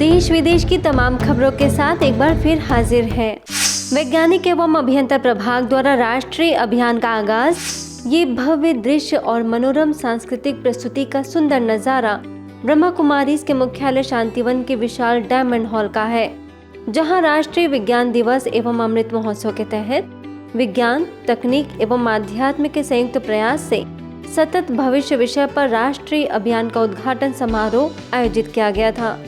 देश विदेश की तमाम खबरों के साथ एक बार फिर हाजिर है वैज्ञानिक एवं अभियंता प्रभाग द्वारा राष्ट्रीय अभियान का आगाज। ये भव्य दृश्य और मनोरम सांस्कृतिक प्रस्तुति का सुंदर नजारा ब्रह्मा कुमारीज के मुख्यालय शांतिवन के विशाल डायमंड हॉल का है, जहां राष्ट्रीय विज्ञान दिवस एवं अमृत महोत्सव के तहत विज्ञान, तकनीक एवं आध्यात्म के संयुक्त प्रयास से सतत भविष्य विषय पर राष्ट्रीय अभियान का उद्घाटन समारोह आयोजित किया गया था।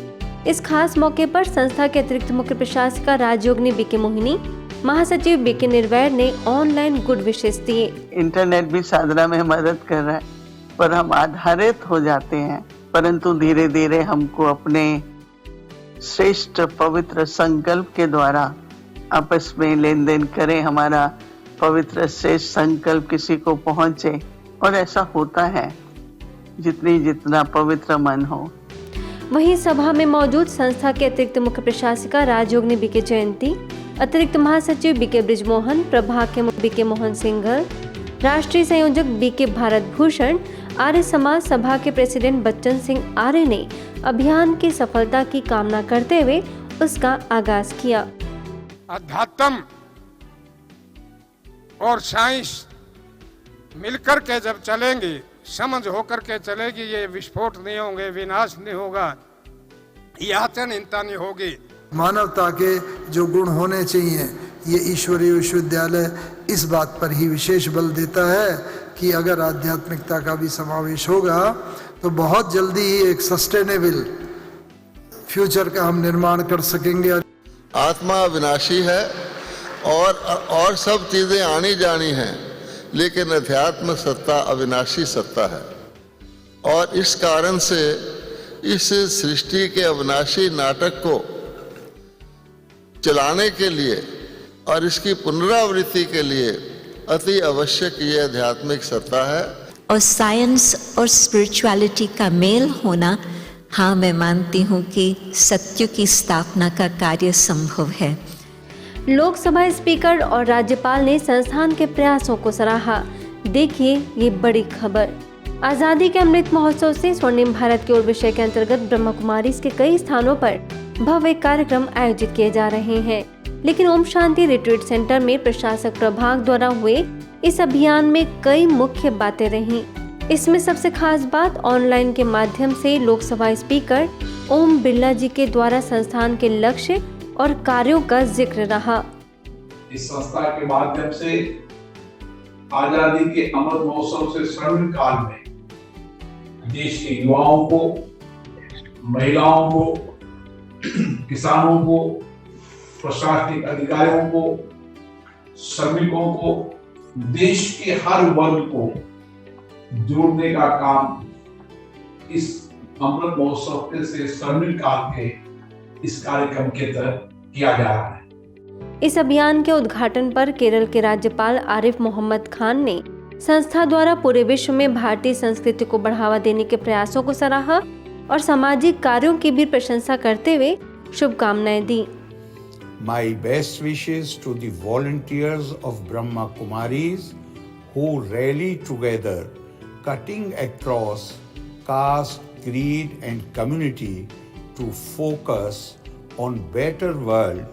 इस खास मौके पर संस्था के अतिरिक्त मुख्य प्रशासिका राजयोगिनी बीके मोहिनी, महासचिव बीके निर्वैर ने ऑनलाइन गुड विशेष दिए। इंटरनेट भी साधना में मदद कर रहा है, पर हम आधारित हो जाते हैं, परंतु धीरे धीरे हमको अपने श्रेष्ठ पवित्र संकल्प के द्वारा आपस में लेन देन करें, हमारा पवित्र श्रेष्ठ संकल्प किसी को पहुंचे, और ऐसा होता है जितना पवित्र मन हो। वहीं सभा में मौजूद संस्था के अतिरिक्त मुख्य प्रशासिका राजयोगिनी बीके जयंती, अतिरिक्त महासचिव बीके ब्रिजमोहन, प्रभाग के बीके मोहन सिंघल, राष्ट्रीय संयोजक बीके भारत भूषण, आर्य समाज सभा के प्रेसिडेंट बच्चन सिंह आर्य ने अभियान की सफलता की कामना करते हुए उसका आगाज किया। अध्यात्म और साइंस मिलकर के जब चलेंगे, समझ होकर के चलेगी, ये विस्फोट नहीं होंगे, विनाश नहीं होगा, यातनहीनता नहीं होगी। मानवता के जो गुण होने चाहिए, ये ईश्वरीय विश्वविद्यालय इस बात पर ही विशेष बल देता है कि अगर आध्यात्मिकता का भी समावेश होगा तो बहुत जल्दी ही एक सस्टेनेबल फ्यूचर का हम निर्माण कर सकेंगे। आत्मा अविनाशी है और सब चीजें आनी जानी हैं, लेकिन अध्यात्म सत्ता अविनाशी सत्ता है, और इस कारण से इस सृष्टि के अविनाशी नाटक को चलाने के लिए और इसकी पुनरावृत्ति के लिए अति आवश्यक ये आध्यात्मिक सत्ता है। और साइंस और स्पिरिचुअलिटी का मेल होना, हाँ मैं मानती हूँ कि सत्य की स्थापना का कार्य संभव है। लोकसभा स्पीकर और राज्यपाल ने संस्थान के प्रयासों को सराहा। देखिए ये बड़ी खबर। आजादी के अमृत महोत्सव से स्वर्णिम भारत की ओर विषय के अंतर्गत ब्रह्मा कुमारीज के कई स्थानों पर भव्य कार्यक्रम आयोजित किए जा रहे हैं, लेकिन ओम शांति रिट्रीट सेंटर में प्रशासक प्रभाग द्वारा हुए इस अभियान में कई मुख्य बातें रहीं। इसमें सबसे खास बात ऑनलाइन के माध्यम से लोकसभा स्पीकर ओम बिरला जी के द्वारा संस्थान के लक्ष्य और कार्यों का जिक्र रहा। इस संस्था के माध्यम से आजादी के अमृत महोत्सव से स्वर्णिम काल में देश के युवाओं को, महिलाओं को, किसानों को, प्रशासनिक अधिकारियों को, श्रमिकों को, देश के हर वर्ग को जोड़ने का काम इस अमृत महोत्सव के से स्वर्णिम काल के इस कार्यक्रम के तहत किया जा रहा है। इस अभियान के उद्घाटन पर केरल के राज्यपाल आरिफ मोहम्मद खान ने संस्था द्वारा पूरे विश्व में भारतीय संस्कृति को बढ़ावा देने के प्रयासों को सराहा और सामाजिक कार्यों की भी प्रशंसा करते हुए शुभकामनाएं दी। My best wishes to the volunteers of Brahma Kumaris who rally together, cutting across caste, creed and community to focus on better world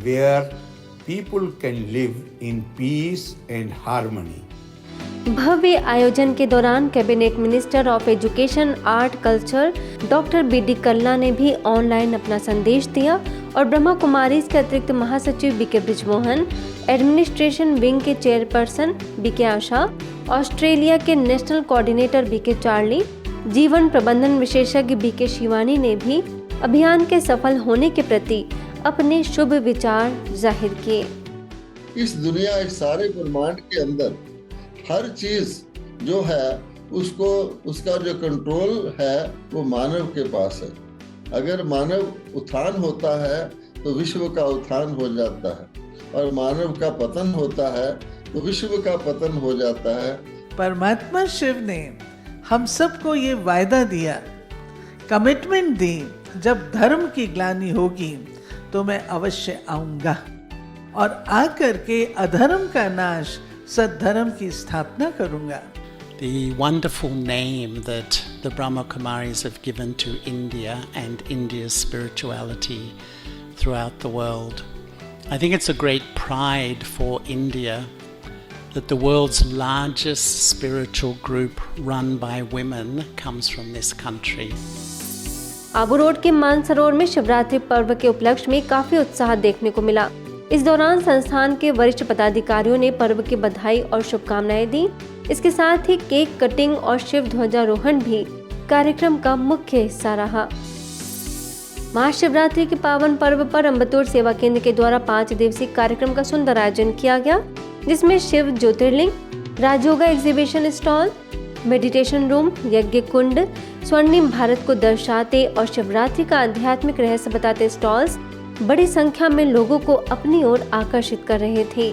where people can live in peace and harmony. भव्य आयोजन के दौरान cabinet minister of education, art, culture doctor B D. Kalla ने भी online अपना संदेश दिया और ब्रह्मा कुमारीज के अतिरिक्त महासचिव बीके ब्रिजमोहन, एडमिनिस्ट्रेशन विंग के चेयरपर्सन बीके आशा, ऑस्ट्रेलिया के नेशनल कोऑर्डिनेटर बीके चार्ली, जीवन प्रबंधन विशेषज्ञ बीके शिवानी ने भी अभियान के सफल होने के प्रति अपने शुभ विचार जाहिर किए। इस दुनिया, इस सारे ब्रह्मांड के अंदर हर चीज जो है उसको, उसका जो कंट्रोल है वो मानव के पास है। अगर मानव उत्थान होता है तो विश्व का उत्थान हो जाता है, और मानव का पतन होता है तो विश्व का पतन हो जाता है। परमात्मा शिव ने हम सबको ये वायदा दिया, कमिटमेंट दी, जब धर्म की ग्लानि होगी तो मैं अवश्य आऊंगा और आकर के अधर्म का नाश, सद्धर्म की स्थापना करूंगा। the wonderful name that the Brahma Kumaris have given to India and India's spirituality throughout the world. I think it's a great pride for India that the world's largest spiritual group run by women comes from this country. Abu road के मानसरोवर में शिवरात्रि पर्व के उपलक्ष्य में काफी उत्साह देखने को मिला। इस दौरान संस्थान के वरिष्ठ पदाधिकारियों ने पर्व की बधाई और शुभकामनाएं दी। इसके साथ ही केक कटिंग और शिव ध्वजारोहण भी कार्यक्रम का मुख्य हिस्सा रहा। महाशिवरात्रि के पावन पर्व पर अम्बतूर सेवा केंद्र के द्वारा 5 दिवसीय कार्यक्रम का सुंदर आयोजन किया गया, जिसमें Shiv Jyotirling, Rajyoga exhibition stall, meditation room, यज्ञ कुंड, स्वर्णिम भारत को दर्शाते और शिवरात्रि का आध्यात्मिक रहस्य बताते स्टॉल्स बड़ी संख्या में लोगों को अपनी ओर आकर्षित कर रहे थे।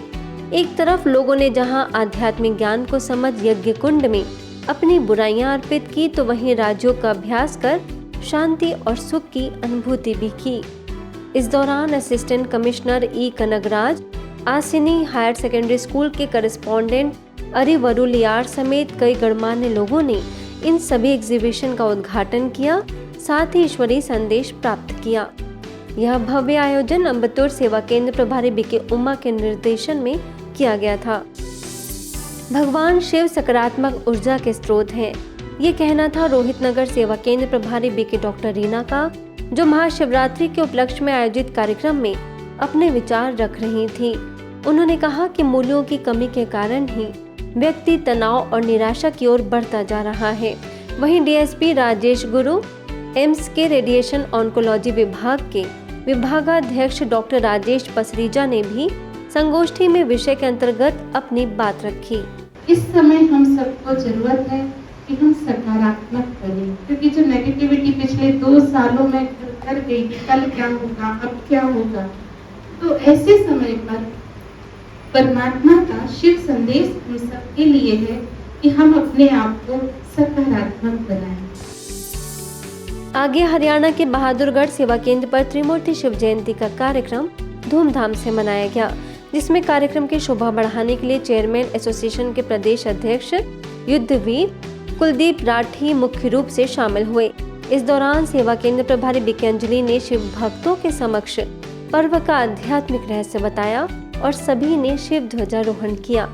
एक तरफ लोगों ने जहां आध्यात्मिक ज्ञान को समझ यज्ञ कुंड में अपनी बुराइयां अर्पित की, तो वहीं राजयोग का अभ्यास कर शांति और सुख की अनुभूति भी की। इस दौरान असिस्टेंट कमिश्नर ई कनगराज, आसिनी हायर सेकेंडरी स्कूल के करस्पॉन्डेंट अरिवरु लियार समेत कई गणमान्य लोगों ने इन सभी एग्जीबिशन का उद्घाटन किया, साथ ही ईश्वरीय संदेश प्राप्त किया। यह भव्य आयोजन अम्बतूर सेवा केंद्र प्रभारी बीके उमा के निर्देशन में किया गया था। भगवान शिव सकारात्मक ऊर्जा के स्रोत हैं, ये कहना था रोहित नगर सेवा केंद्र प्रभारी बीके डॉक्टर रीना का, जो महाशिवरात्रि के उपलक्ष्य में आयोजित कार्यक्रम में अपने विचार रख रही थी। उन्होंने कहा कि मूल्यों की कमी के कारण ही व्यक्ति तनाव और निराशा की ओर बढ़ता जा रहा है। वहीं डीएसपी राजेश गुरु, एम्स के रेडिएशन ऑन्कोलॉजी विभाग के विभागाध्यक्ष डॉक्टर राजेश पसरीजा ने भी संगोष्ठी में विषय के अंतर्गत अपनी बात रखी। इस समय हम सबको जरूरत है कि हम सकारात्मक बने, क्योंकि जो नेगेटिविटी पिछले 2 सालों में कर गई, कल क्या होगा, अब क्या होगा, तो ऐसे समय पर परमात्मा का शिव संदेश हम सबके लिए है कि हम अपने आप को सकारात्मक बनाएं। आगे हरियाणा के बहादुरगढ़ सेवा केंद्र पर त्रिमूर्ति शिव जयंती का कार्यक्रम धूमधाम से मनाया गया, जिसमें कार्यक्रम की शोभा बढ़ाने के लिए चेयरमैन एसोसिएशन के प्रदेश अध्यक्ष युद्धवीर कुलदीप राठी मुख्य रूप से शामिल हुए। इस दौरान सेवा केंद्र प्रभारी बीके अंजलि ने शिव भक्तों के समक्ष पर्व का आध्यात्मिक रहस्य बताया और सभी ने शिव ध्वजारोहण किया।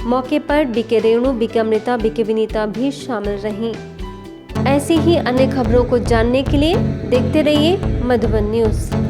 मौके पर BK Renu, BK Amrita, BK Vinita भी शामिल रहीं। ऐसी ही अन्य खबरों को जानने के लिए देखते रहिए मधुबन न्यूज।